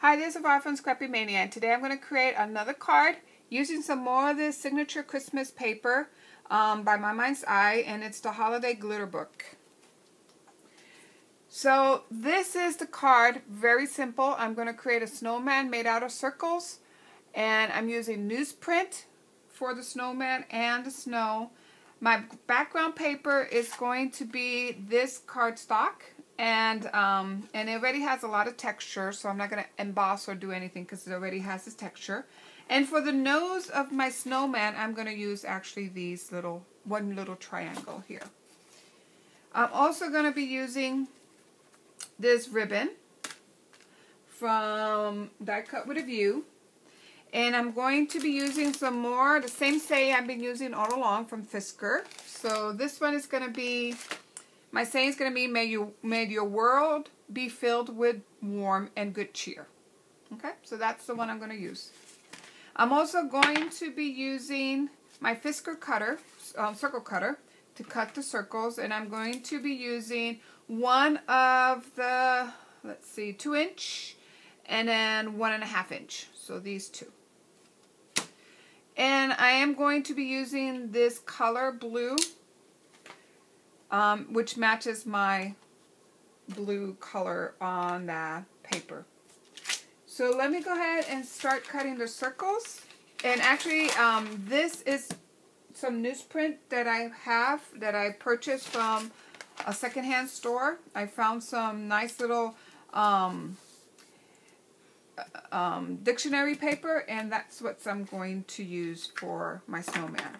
Hi, this is Var from Scrappy Mania, and today I'm going to create another card using some more of this signature Christmas paper by My Mind's Eye, and it's the Holiday Glitter Book. So this is the card, very simple. I'm going to create a snowman made out of circles, and I'm using newsprint for the snowman and the snow. My background paper is going to be this cardstock. And it already has a lot of texture, so I'm not going to emboss or do anything because it already has this texture. And for the nose of my snowman, I'm going to use actually these one little triangle here. I'm also going to be using this ribbon from Die Cut with a View. And I'm going to be using some more, the same saying I've been using all along from Fisker. So this one is going to be... My saying is going to be, may your world be filled with warm and good cheer. Okay, so that's the one I'm going to use. I'm also going to be using my Fisker cutter, circle cutter, to cut the circles. And I'm going to be using one of the, 2-inch and then 1.5 inch. So these two. And I am going to be using this color blue, which matches my blue color on the paper. So let me go ahead and start cutting the circles. And actually, this is some newsprint that I purchased from a secondhand store. I found some nice little dictionary paper, and that's what I'm going to use for my snowman.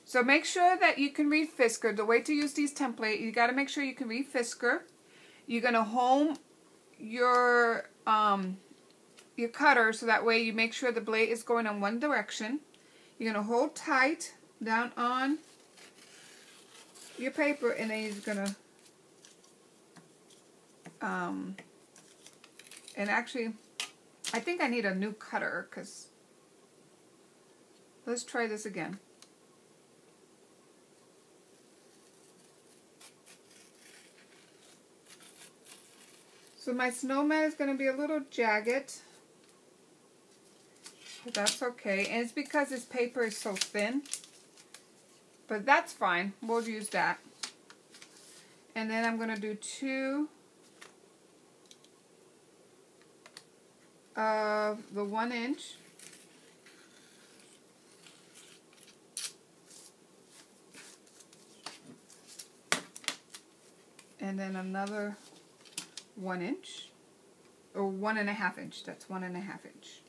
So make sure that you can read Fisker. The way to use these templates, you got to make sure you can read Fisker. You're going to home your cutter so that way you make sure the blade is going in one direction. You're going to hold tight down on your paper, and then you're going to and actually I think I need a new cutter, because let's try this again. So my snowman is going to be a little jagged, but that's okay. And it's because this paper is so thin, but that's fine. We'll use that. And then I'm going to do 2 of the 1 inch. And then another 1 inch, or 1.5 inch. That's 1.5 inch.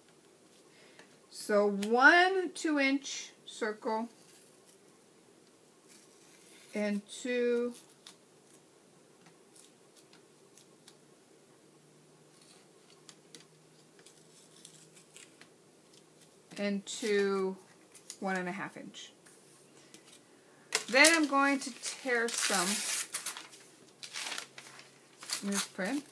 So 1 2-inch circle and 2 and 2 1.5 inch. Then I'm going to tear some newsprint.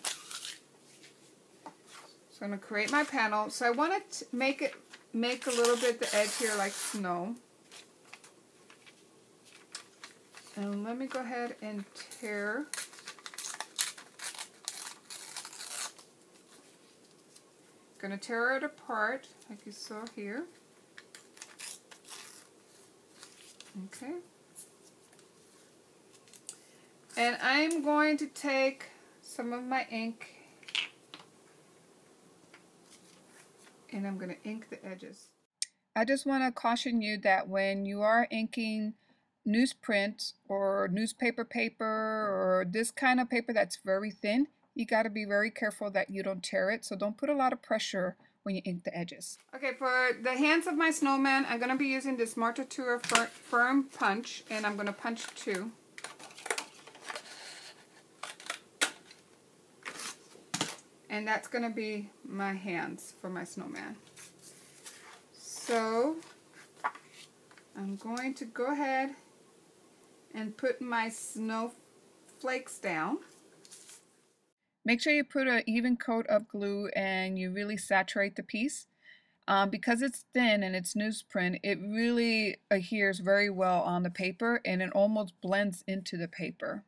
So I'm going to create my panel. So I want to make a little bit the edge here like snow. And let me go ahead and tear. Going to tear it apart like you saw here. Okay. And I'm going to take some of my ink, and I'm going to ink the edges. I just want to caution you that when you are inking newsprint or newspaper paper or this kind of paper that's very thin, you got to be very careful that you don't tear it. So don't put a lot of pressure when you ink the edges. Okay, for the hands of my snowman, I'm going to be using this Martatura Firm Punch, and I'm going to punch 2. And that's going to be my hands for my snowman. So I'm going to go ahead and put my snowflakes down. Make sure you put an even coat of glue and you really saturate the piece. Because it's thin and it's newsprint, it really adheres very well on the paper, and it almost blends into the paper.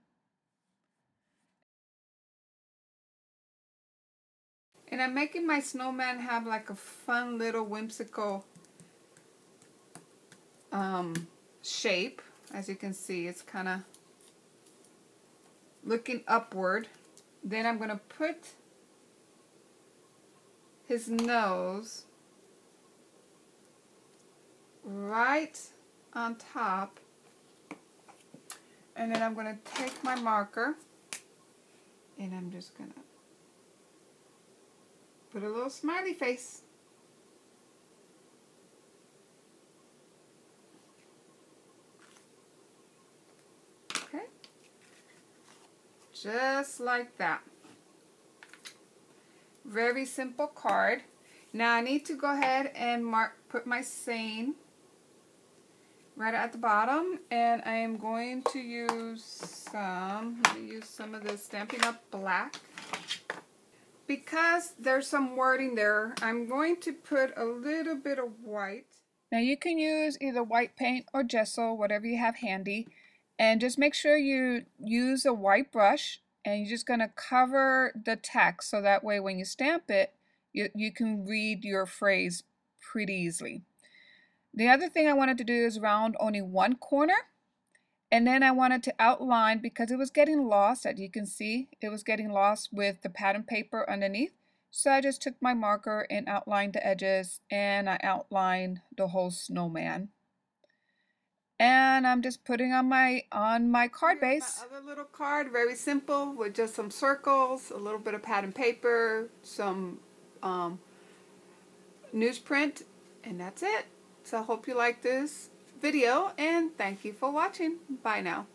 And I'm making my snowman have like a fun little whimsical shape. As you can see, it's kind of looking upward. Then I'm going to put his nose right on top. And then I'm going to take my marker and I'm just going to put a little smiley face. Okay. Just like that. Very simple card. Now I need to go ahead and put my saying right at the bottom, and I am going to use some, let me use some of this Stampin' Up! Black. Because there's some wording there, I'm going to put a little bit of white. Now you can use either white paint or gesso, whatever you have handy, and just make sure you use a white brush, and you're just going to cover the text so that way when you stamp it, you can read your phrase pretty easily. The other thing I wanted to do is round only one corner, and then I wanted to outline because it was getting lost. As you can see, it was getting lost with the pattern paper underneath. So I just took my marker and outlined the edges, and I outlined the whole snowman. And I'm just putting on my card base. My other little card, very simple, with just some circles, a little bit of pattern paper, some newsprint, and that's it. So I hope you like this video, and thank you for watching. Bye now.